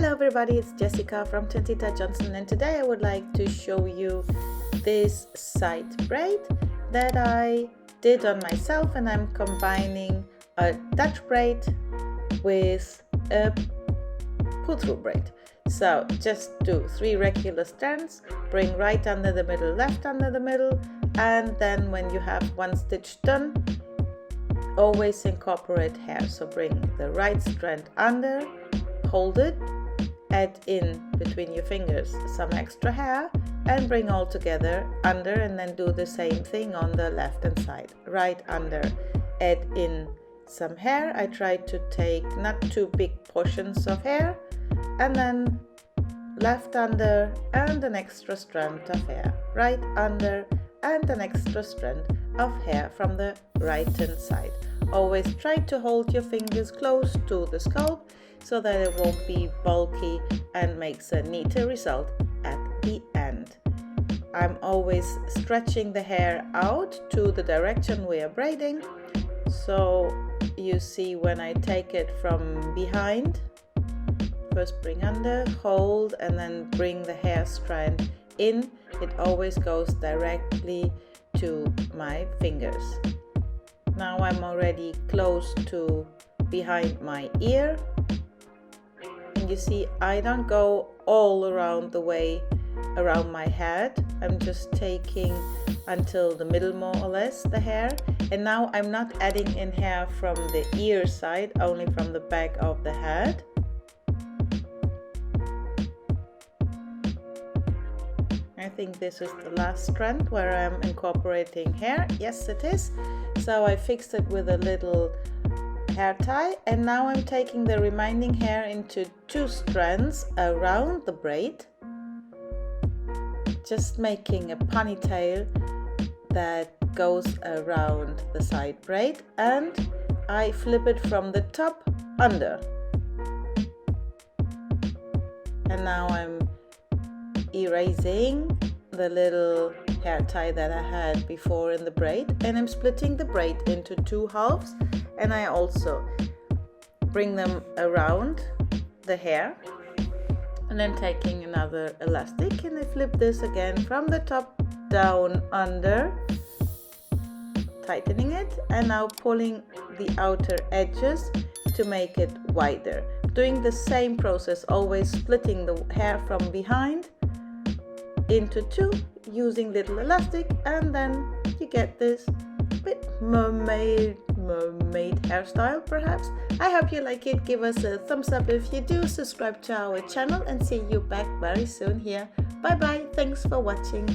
Hello everybody, it's Jessica from Tintita Johnson, and today I would like to show you this side braid that I did on myself, and I'm combining a Dutch braid with a pull-through braid. So just do 3 regular strands, bring right under the middle, left under the middle, and then when you have 1 stitch done, always incorporate hair. So bring the right strand under, hold it, add in between your fingers some extra hair, and bring all together under, and then do the same thing on the left hand side. Right under, add in some hair. I try to take not too big portions of hair, and then left under and an extra strand of hair, right under and an extra strand of hair from the right hand side. Always try to hold your fingers close to the scalp so that it won't be bulky and makes a neater result at the end. I'm always stretching the hair out to the direction we are braiding. So you see, when I take it from behind, first bring under, hold, and then bring the hair strand in. It always goes directly to my fingers. Now I'm already close to behind my ear, and you see I don't go all around the way around my head. I'm just taking until the middle, more or less, the hair. And now I'm not adding in hair from the ear side, only from the back of the head. I think this is the last strand where I'm incorporating hair. Yes, it is. So I fixed it with a little hair tie, and now I'm taking the remaining hair into 2 strands around the braid, just making a ponytail that goes around the side braid, and I flip it from the top under. And now I'm erasing the little hair tie that I had before in the braid, and I'm splitting the braid into 2 halves, and I also bring them around the hair, and then taking another elastic, and I flip this again from the top down under, tightening it, and now pulling the outer edges to make it wider. Doing the same process, always splitting the hair from behind into 2 using little elastic, and then you get this bit mermaid hairstyle perhaps. I hope you like it. Give us a thumbs up if you do, subscribe to our channel, and see you back very soon here. Bye bye, thanks for watching.